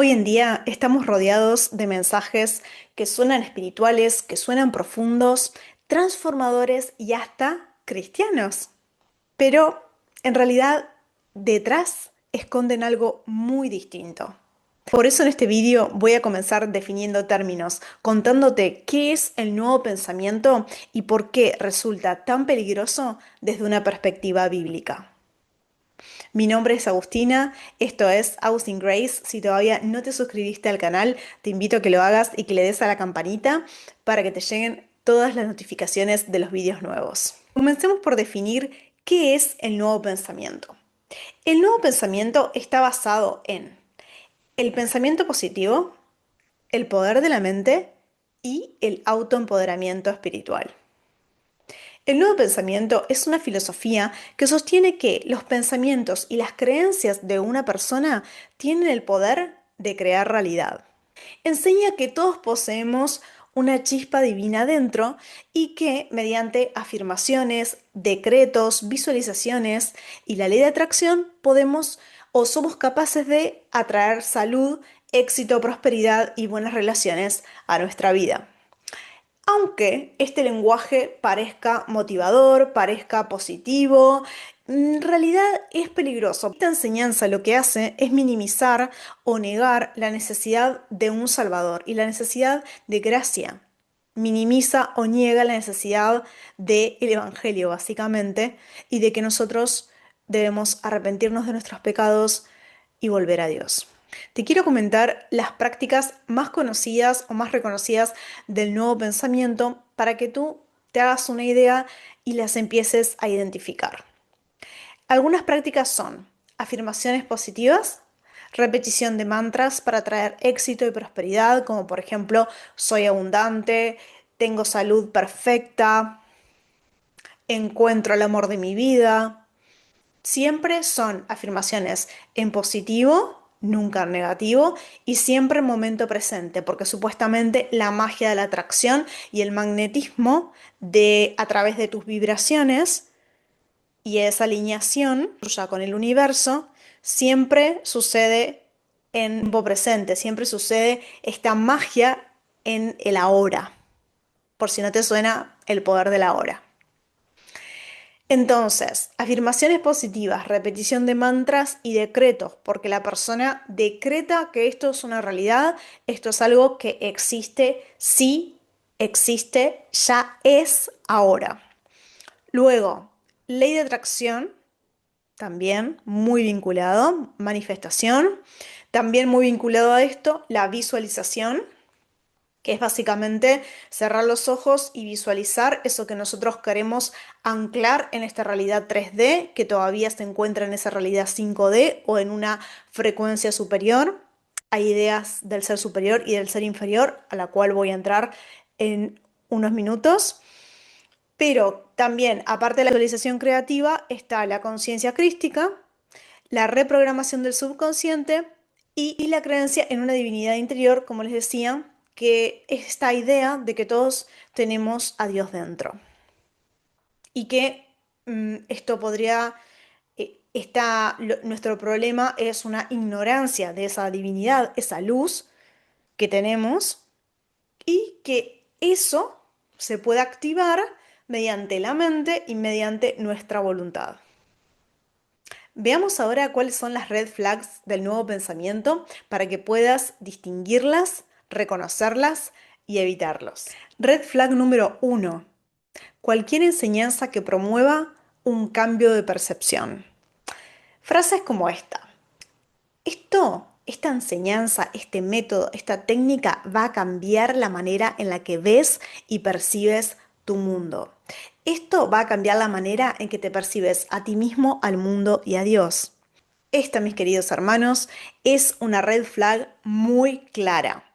Hoy en día estamos rodeados de mensajes que suenan espirituales, que suenan profundos, transformadores y hasta cristianos. Pero en realidad detrás esconden algo muy distinto. Por eso en este vídeo voy a comenzar definiendo términos, contándote qué es el nuevo pensamiento y por qué resulta tan peligroso desde una perspectiva bíblica. Mi nombre es Agustina, esto es Austin Grace. Si todavía no te suscribiste al canal, te invito a que lo hagas y que le des a la campanita para que te lleguen todas las notificaciones de los vídeos nuevos. Comencemos por definir qué es el nuevo pensamiento. El nuevo pensamiento está basado en el pensamiento positivo, el poder de la mente y el autoempoderamiento espiritual. El nuevo pensamiento es una filosofía que sostiene que los pensamientos y las creencias de una persona tienen el poder de crear realidad. Enseña que todos poseemos una chispa divina dentro y que mediante afirmaciones, decretos, visualizaciones y la ley de atracción podemos o somos capaces de atraer salud, éxito, prosperidad y buenas relaciones a nuestra vida. Aunque este lenguaje parezca motivador, parezca positivo, en realidad es peligroso. Esta enseñanza lo que hace es minimizar o negar la necesidad de un Salvador y la necesidad de gracia. Minimiza o niega la necesidad del Evangelio, básicamente, y de que nosotros debemos arrepentirnos de nuestros pecados y volver a Dios. Te quiero comentar las prácticas más conocidas o más reconocidas del nuevo pensamiento para que tú te hagas una idea y las empieces a identificar. Algunas prácticas son afirmaciones positivas, repetición de mantras para traer éxito y prosperidad, como por ejemplo, soy abundante, tengo salud perfecta, encuentro el amor de mi vida. Siempre son afirmaciones en positivo, nunca en negativo, y siempre en momento presente, porque supuestamente la magia de la atracción y el magnetismo de a través de tus vibraciones y esa alineación tuya con el universo siempre sucede en tiempo presente, siempre sucede esta magia en el ahora, por si no te suena el poder del ahora. Entonces, afirmaciones positivas, repetición de mantras y decretos, porque la persona decreta que esto es una realidad, esto es algo que existe, sí existe, ya es ahora. Luego, ley de atracción, también muy vinculado, manifestación, también muy vinculado a esto, la visualización, que es básicamente cerrar los ojos y visualizar eso que nosotros queremos anclar en esta realidad 3D, que todavía se encuentra en esa realidad 5D o en una frecuencia superior. Hay ideas del ser superior y del ser inferior, a la cual voy a entrar en unos minutos. Pero también, aparte de la visualización creativa, está la conciencia crística, la reprogramación del subconsciente y la creencia en una divinidad interior, como les decía, que es esta idea de que todos tenemos a Dios dentro y que esto podría, nuestro problema es una ignorancia de esa divinidad, esa luz que tenemos y que eso se puede activar mediante la mente y mediante nuestra voluntad. Veamos ahora cuáles son las red flags del nuevo pensamiento para que puedas distinguirlas, reconocerlas y evitarlos. Red flag número 1. Cualquier enseñanza que promueva un cambio de percepción. Frases como esta. Esta enseñanza, este método, esta técnica va a cambiar la manera en la que ves y percibes tu mundo. Esto va a cambiar la manera en que te percibes a ti mismo, al mundo y a Dios. Esta, mis queridos hermanos, es una red flag muy clara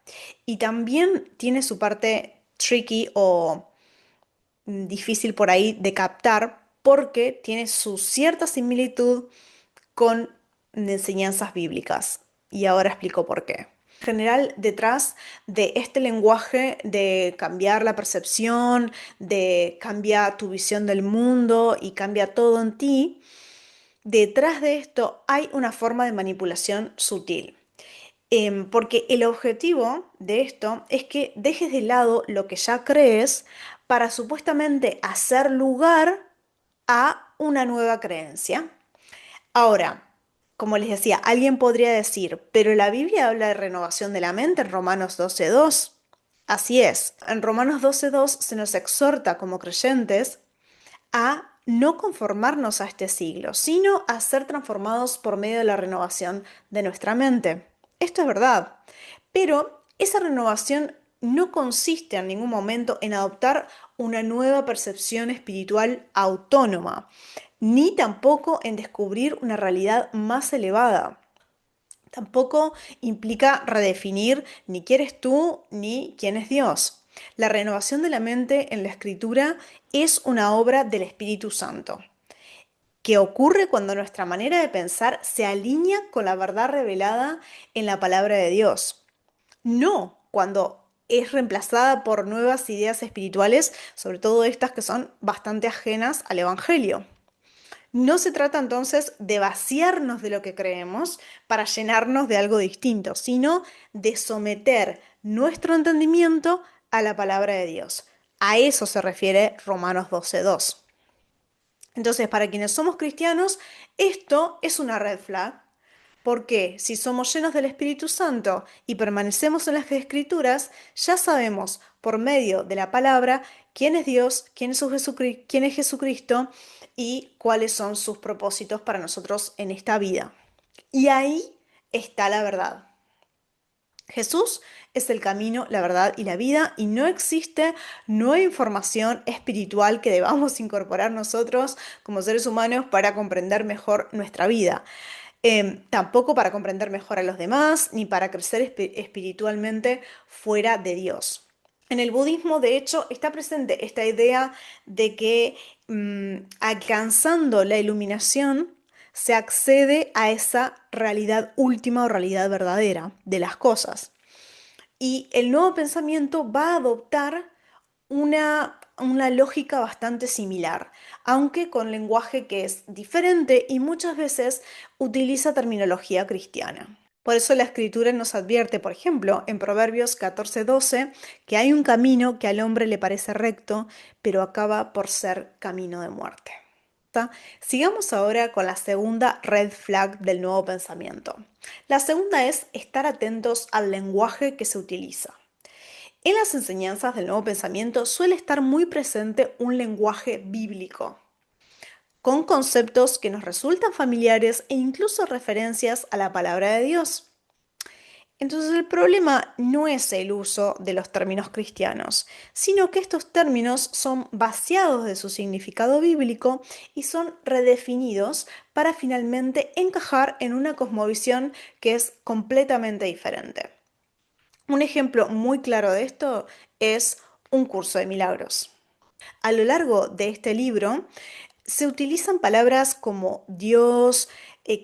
y también tiene su parte tricky o difícil por ahí de captar porque tiene su cierta similitud con enseñanzas bíblicas. Y ahora explico por qué. En general, detrás de este lenguaje de cambiar la percepción, de cambiar tu visión del mundo y cambia todo en ti, detrás de esto hay una forma de manipulación sutil. Porque el objetivo de esto es que dejes de lado lo que ya crees para supuestamente hacer lugar a una nueva creencia. Ahora, como les decía, alguien podría decir, pero la Biblia habla de renovación de la mente en Romanos 12:2. Así es, en Romanos 12:2 se nos exhorta como creyentes a no conformarnos a este siglo, sino a ser transformados por medio de la renovación de nuestra mente. Esto es verdad, pero esa renovación no consiste en ningún momento en adoptar una nueva percepción espiritual autónoma, ni tampoco en descubrir una realidad más elevada. Tampoco implica redefinir ni quién eres tú ni quién es Dios. La renovación de la mente en la escritura es una obra del Espíritu Santo, que ocurre cuando nuestra manera de pensar se alinea con la verdad revelada en la palabra de Dios. No cuando es reemplazada por nuevas ideas espirituales, sobre todo estas que son bastante ajenas al Evangelio. No se trata entonces de vaciarnos de lo que creemos para llenarnos de algo distinto, sino de someter nuestro entendimiento a la palabra de Dios. A eso se refiere Romanos 12:2. Entonces, para quienes somos cristianos, esto es una red flag, porque si somos llenos del Espíritu Santo y permanecemos en las Escrituras, ya sabemos por medio de la palabra quién es Dios, quién es Jesucristo y cuáles son sus propósitos para nosotros en esta vida. Y ahí está la verdad. Jesús es el camino, la verdad y la vida, y no existe nueva información espiritual que debamos incorporar nosotros como seres humanos para comprender mejor nuestra vida. Tampoco para comprender mejor a los demás, ni para crecer espiritualmente fuera de Dios. En el budismo, de hecho, está presente esta idea de que alcanzando la iluminación se accede a esa realidad última o realidad verdadera de las cosas. Y el nuevo pensamiento va a adoptar una lógica bastante similar, aunque con lenguaje que es diferente y muchas veces utiliza terminología cristiana. Por eso la escritura nos advierte, por ejemplo, en Proverbios 14:12, que hay un camino que al hombre le parece recto, pero acaba por ser camino de muerte. Sigamos ahora con la segunda red flag del nuevo pensamiento. La segunda es estar atentos al lenguaje que se utiliza. En las enseñanzas del nuevo pensamiento suele estar muy presente un lenguaje bíblico, con conceptos que nos resultan familiares e incluso referencias a la palabra de Dios. Entonces el problema no es el uso de los términos cristianos, sino que estos términos son vaciados de su significado bíblico y son redefinidos para finalmente encajar en una cosmovisión que es completamente diferente. Un ejemplo muy claro de esto es un curso de milagros. A lo largo de este libro se utilizan palabras como Dios,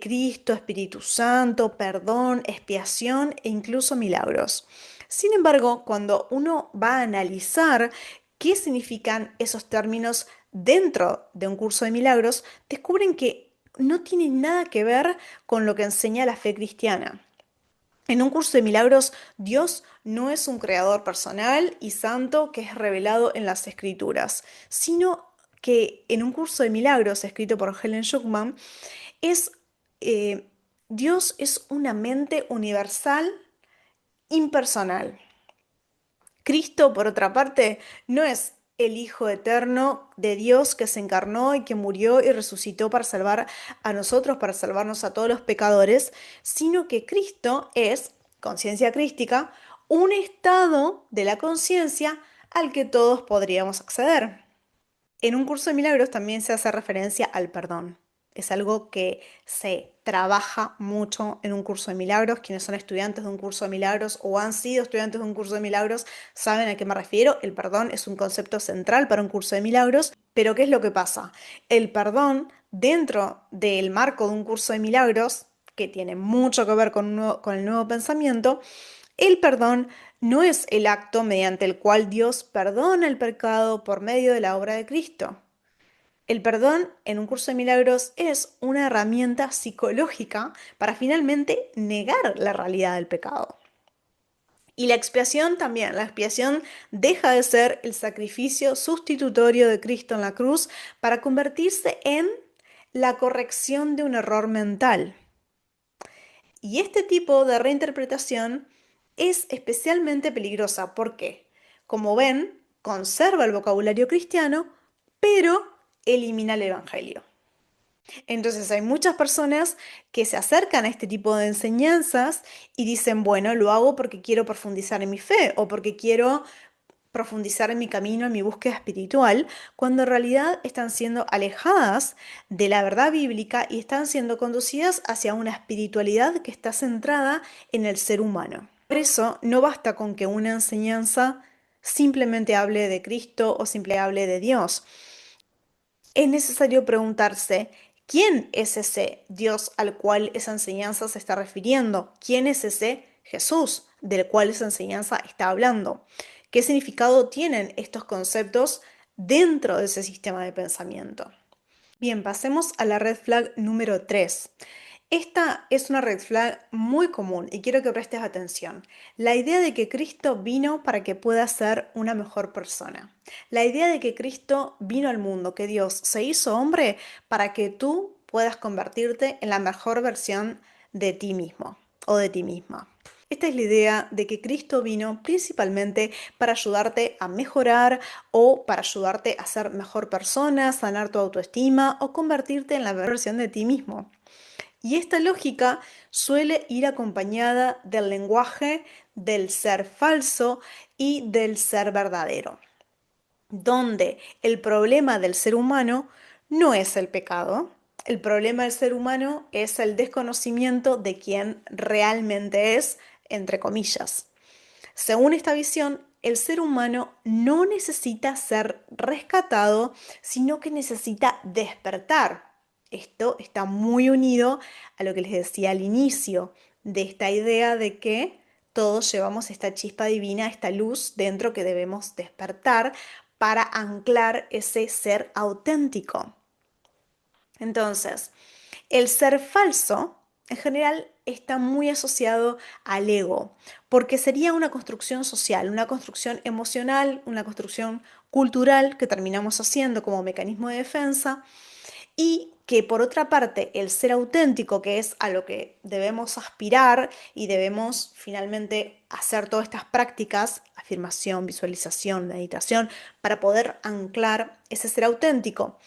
Cristo, Espíritu Santo, perdón, expiación e incluso milagros. Sin embargo, cuando uno va a analizar qué significan esos términos dentro de un curso de milagros, descubren que no tienen nada que ver con lo que enseña la fe cristiana. En un curso de milagros, Dios no es un creador personal y santo que es revelado en las escrituras, sino que en un curso de milagros escrito por Helen Schucman, es, eh, Dios es una mente universal, impersonal. Cristo, por otra parte, no es el Hijo eterno de Dios que se encarnó y que murió y resucitó para salvar a nosotros, para salvarnos a todos los pecadores, sino que Cristo es, conciencia crística, un estado de la conciencia al que todos podríamos acceder. En un curso de milagros también se hace referencia al perdón. Es algo que se trabaja mucho en un curso de milagros. Quienes son estudiantes de un curso de milagros o han sido estudiantes de un curso de milagros saben a qué me refiero. El perdón es un concepto central para un curso de milagros. Pero ¿qué es lo que pasa? El perdón dentro del marco de un curso de milagros, que tiene mucho que ver con el nuevo pensamiento, el perdón no es el acto mediante el cual Dios perdona el pecado por medio de la obra de Cristo. El perdón en un curso de milagros es una herramienta psicológica para finalmente negar la realidad del pecado. Y la expiación también, la expiación deja de ser el sacrificio sustitutorio de Cristo en la cruz para convertirse en la corrección de un error mental. Y este tipo de reinterpretación es especialmente peligrosa porque, como ven, conserva el vocabulario cristiano, pero elimina el Evangelio. Entonces hay muchas personas que se acercan a este tipo de enseñanzas y dicen, bueno, lo hago porque quiero profundizar en mi fe o porque quiero profundizar en mi camino, en mi búsqueda espiritual, cuando en realidad están siendo alejadas de la verdad bíblica y están siendo conducidas hacia una espiritualidad que está centrada en el ser humano. Por eso no basta con que una enseñanza simplemente hable de Cristo o simplemente hable de Dios. Es necesario preguntarse, ¿quién es ese Dios al cual esa enseñanza se está refiriendo? ¿Quién es ese Jesús del cual esa enseñanza está hablando? ¿Qué significado tienen estos conceptos dentro de ese sistema de pensamiento? Bien, pasemos a la red flag número 3. Esta es una red flag muy común y quiero que prestes atención. La idea de que Cristo vino para que puedas ser una mejor persona. La idea de que Cristo vino al mundo, que Dios se hizo hombre para que tú puedas convertirte en la mejor versión de ti mismo o de ti misma. Esta es la idea de que Cristo vino principalmente para ayudarte a mejorar o para ayudarte a ser mejor persona, sanar tu autoestima o convertirte en la versión de ti mismo. Y esta lógica suele ir acompañada del lenguaje del ser falso y del ser verdadero, donde el problema del ser humano no es el pecado, el problema del ser humano es el desconocimiento de quién realmente es, entre comillas. Según esta visión, el ser humano no necesita ser rescatado, sino que necesita despertar. Esto está muy unido a lo que les decía al inicio, de esta idea de que todos llevamos esta chispa divina, esta luz dentro que debemos despertar para anclar ese ser auténtico. Entonces, el ser falso en general está muy asociado al ego, porque sería una construcción social, una construcción emocional, una construcción cultural que terminamos haciendo como mecanismo de defensa y que por otra parte el ser auténtico, que es a lo que debemos aspirar y debemos finalmente hacer todas estas prácticas, afirmación, visualización, meditación, para poder anclar ese ser auténtico,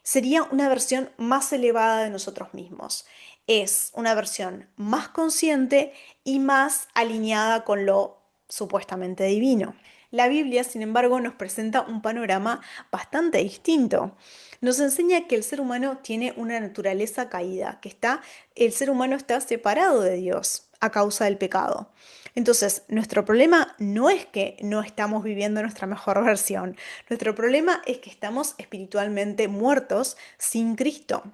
sería una versión más elevada de nosotros mismos. Es una versión más consciente y más alineada con lo supuestamente divino. La Biblia, sin embargo, nos presenta un panorama bastante distinto. Nos enseña que el ser humano tiene una naturaleza caída, el ser humano está separado de Dios a causa del pecado. Entonces, nuestro problema no es que no estamos viviendo nuestra mejor versión, nuestro problema es que estamos espiritualmente muertos sin Cristo.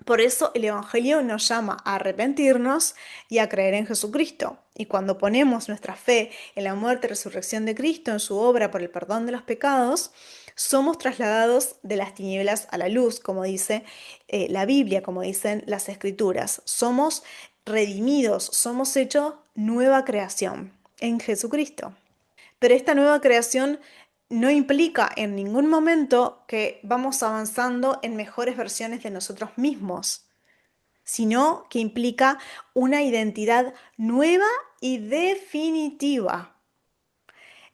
Por eso el Evangelio nos llama a arrepentirnos y a creer en Jesucristo. Y cuando ponemos nuestra fe en la muerte y resurrección de Cristo, en su obra por el perdón de los pecados, somos trasladados de las tinieblas a la luz, como dice la Biblia, como dicen las Escrituras. Somos redimidos, somos hechos nueva creación en Jesucristo. Pero esta nueva creación no implica en ningún momento que vamos avanzando en mejores versiones de nosotros mismos, sino que implica una identidad nueva y definitiva.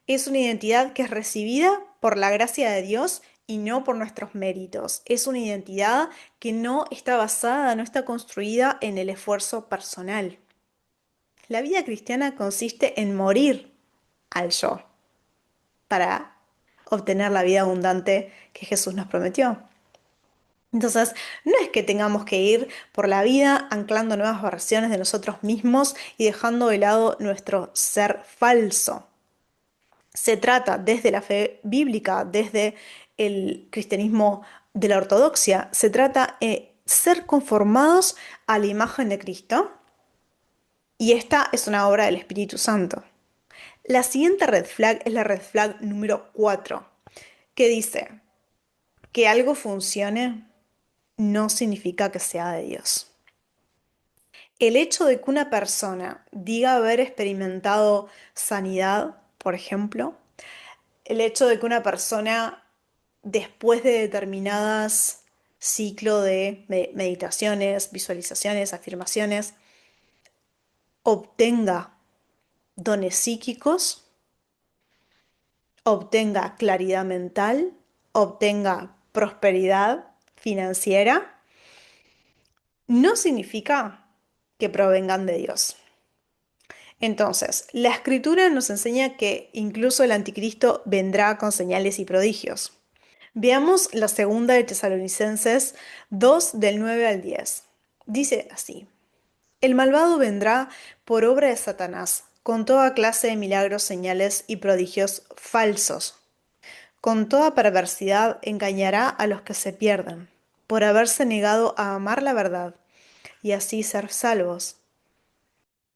Es una identidad que es recibida por la gracia de Dios y no por nuestros méritos. Es una identidad que no está basada, no está construida en el esfuerzo personal. La vida cristiana consiste en morir al yo para obtener la vida abundante que Jesús nos prometió. Entonces, no es que tengamos que ir por la vida anclando nuevas versiones de nosotros mismos y dejando de lado nuestro ser falso. Se trata desde la fe bíblica, desde el cristianismo de la ortodoxia, se trata de ser conformados a la imagen de Cristo y esta es una obra del Espíritu Santo. La siguiente red flag es la red flag número 4, que dice, Que algo funcione no significa que sea de Dios. El hecho de que una persona diga haber experimentado sanidad, por ejemplo, el hecho de que una persona, después de determinadas ciclo de meditaciones, visualizaciones, afirmaciones, obtenga dones psíquicos, obtenga claridad mental, obtenga prosperidad financiera, no significa que provengan de Dios. Entonces, la escritura nos enseña que incluso el anticristo vendrá con señales y prodigios. Veamos la segunda de Tesalonicenses 2 del 9 al 10. Dice así: El malvado vendrá por obra de Satanás, con toda clase de milagros, señales y prodigios falsos. Con toda perversidad engañará a los que se pierden, por haberse negado a amar la verdad y así ser salvos.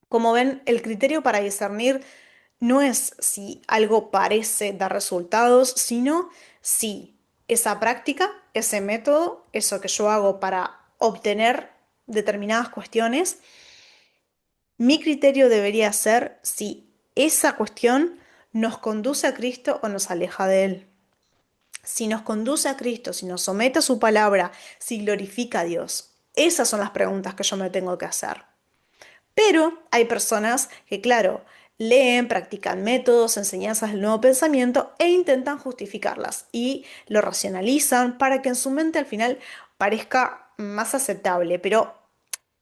Como ven, el criterio para discernir no es si algo parece dar resultados, sino si esa práctica, ese método, eso que yo hago para obtener determinadas cuestiones, mi criterio debería ser si esa cuestión nos conduce a Cristo o nos aleja de Él. Si nos conduce a Cristo, si nos somete a su palabra, si glorifica a Dios. Esas son las preguntas que yo me tengo que hacer. Pero hay personas que, claro, leen, practican métodos, enseñanzas del nuevo pensamiento e intentan justificarlas y lo racionalizan para que en su mente al final parezca más aceptable, pero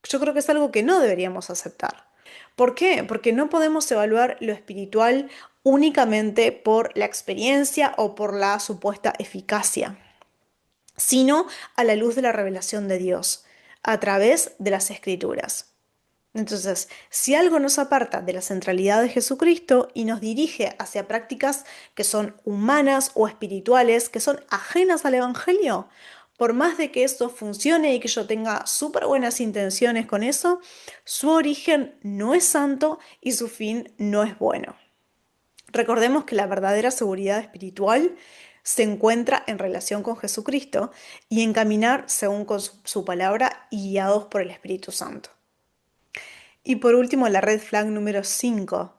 yo creo que es algo que no deberíamos aceptar. ¿Por qué? Porque no podemos evaluar lo espiritual únicamente por la experiencia o por la supuesta eficacia, sino a la luz de la revelación de Dios, a través de las escrituras. Entonces, si algo nos aparta de la centralidad de Jesucristo y nos dirige hacia prácticas que son humanas o espirituales, que son ajenas al Evangelio, por más de que eso funcione y que yo tenga súper buenas intenciones con eso, su origen no es santo y su fin no es bueno. Recordemos que la verdadera seguridad espiritual se encuentra en relación con Jesucristo y en caminar según con su palabra y guiados por el Espíritu Santo. Y por último, la red flag número 5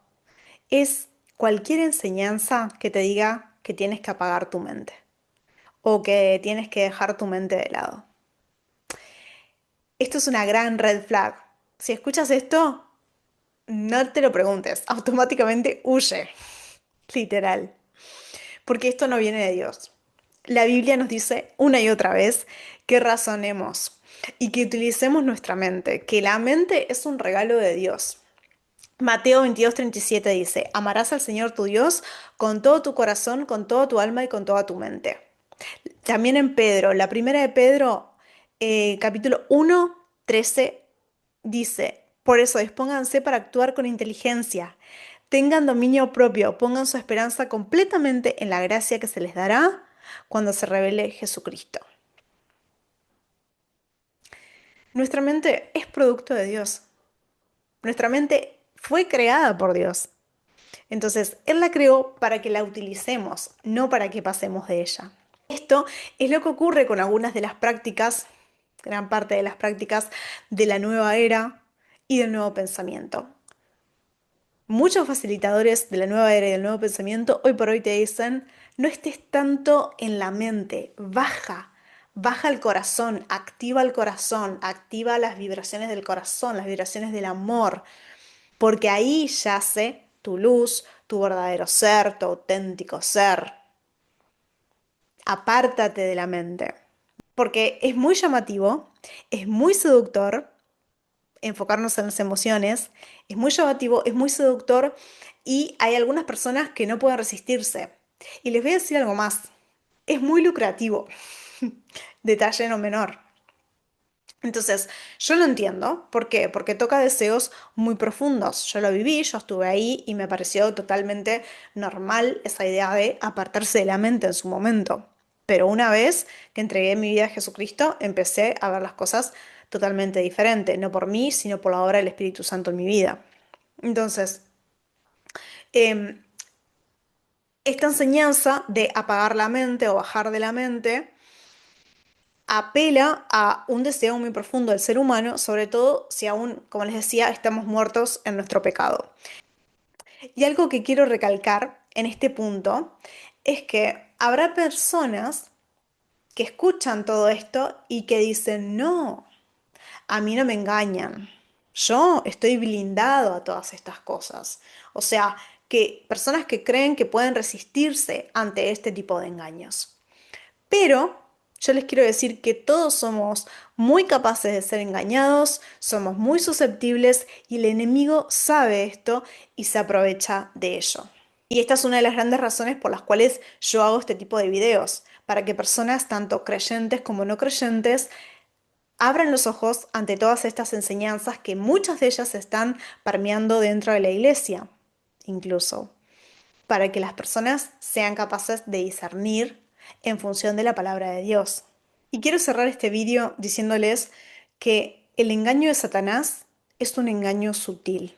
es cualquier enseñanza que te diga que tienes que apagar tu mente o que tienes que dejar tu mente de lado. Esto es una gran red flag. Si escuchas esto, no te lo preguntes, automáticamente huye, literal, porque esto no viene de Dios. La Biblia nos dice una y otra vez que razonemos y que utilicemos nuestra mente, que la mente es un regalo de Dios. Mateo 22:37 dice: Amarás al Señor tu Dios con todo tu corazón, con toda tu alma y con toda tu mente. También en Pedro, la primera de Pedro, capítulo 1:13 dice: Por eso dispónganse para actuar con inteligencia, tengan dominio propio, pongan su esperanza completamente en la gracia que se les dará cuando se revele Jesucristo. Nuestra mente es producto de Dios. Nuestra mente fue creada por Dios. Entonces, Él la creó para que la utilicemos, no para que pasemos de ella. Esto es lo que ocurre con algunas de las prácticas, gran parte de las prácticas de la nueva era y del nuevo pensamiento. Muchos facilitadores de la nueva era y del nuevo pensamiento hoy por hoy te dicen: no estés tanto en la mente, baja el corazón, activa las vibraciones del corazón, las vibraciones del amor, porque ahí yace tu luz, tu verdadero ser, tu auténtico ser. Apártate de la mente, porque es muy llamativo, es muy seductor enfocarnos en las emociones, es muy llamativo, es muy seductor y hay algunas personas que no pueden resistirse. Y les voy a decir algo más, es muy lucrativo, detalle no menor. Entonces, yo lo entiendo. ¿Por qué? Porque toca deseos muy profundos. Yo lo viví, yo estuve ahí y me pareció totalmente normal esa idea de apartarse de la mente en su momento. Pero una vez que entregué mi vida a Jesucristo, empecé a ver las cosas totalmente diferente. No por mí, sino por la obra del Espíritu Santo en mi vida. Entonces, em, esta enseñanza de apagar la mente o bajar de la mente apela a un deseo muy profundo del ser humano, sobre todo si aún, como les decía, estamos muertos en nuestro pecado. Y algo que quiero recalcar en este punto es que habrá personas que escuchan todo esto y que dicen, no, a mí no me engañan. Yo estoy blindado a todas estas cosas. O sea, que personas que creen que pueden resistirse ante este tipo de engaños. Pero yo les quiero decir que todos somos muy capaces de ser engañados, somos muy susceptibles y el enemigo sabe esto y se aprovecha de ello. Y esta es una de las grandes razones por las cuales yo hago este tipo de videos, para que personas, tanto creyentes como no creyentes, abran los ojos ante todas estas enseñanzas que muchas de ellas están permeando dentro de la iglesia, incluso, para que las personas sean capaces de discernir en función de la palabra de Dios. Y quiero cerrar este vídeo diciéndoles que el engaño de Satanás es un engaño sutil.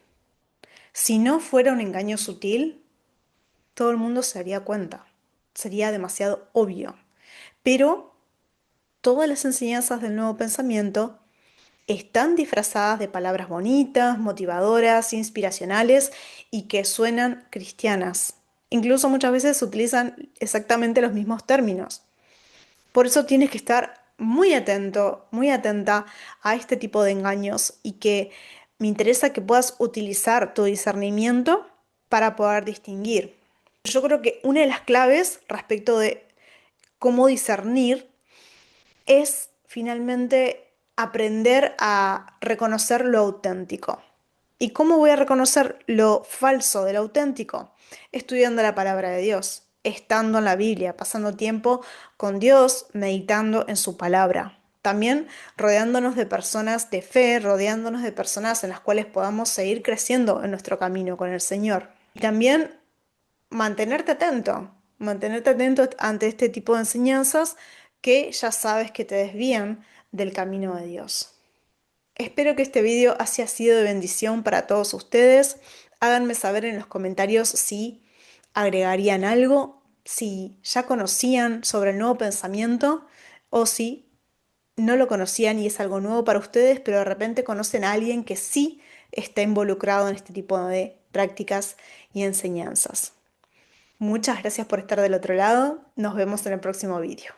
Si no fuera un engaño sutil, todo el mundo se daría cuenta. Sería demasiado obvio. Pero todas las enseñanzas del nuevo pensamiento están disfrazadas de palabras bonitas, motivadoras, inspiracionales y que suenan cristianas. Incluso muchas veces se utilizan exactamente los mismos términos. Por eso tienes que estar muy atento, muy atenta a este tipo de engaños y que me interesa que puedas utilizar tu discernimiento para poder distinguir. Yo creo que una de las claves respecto de cómo discernir es finalmente aprender a reconocer lo auténtico. ¿Y cómo voy a reconocer lo falso de lo auténtico? Estudiando la palabra de Dios, estando en la Biblia, pasando tiempo con Dios, meditando en su palabra. También rodeándonos de personas de fe, rodeándonos de personas en las cuales podamos seguir creciendo en nuestro camino con el Señor. Y también mantenerte atento ante este tipo de enseñanzas que ya sabes que te desvían del camino de Dios. Espero que este video haya sido de bendición para todos ustedes. Háganme saber en los comentarios si agregarían algo, si ya conocían sobre el nuevo pensamiento o si no lo conocían y es algo nuevo para ustedes, pero de repente conocen a alguien que sí está involucrado en este tipo de prácticas y enseñanzas. Muchas gracias por estar del otro lado. Nos vemos en el próximo vídeo.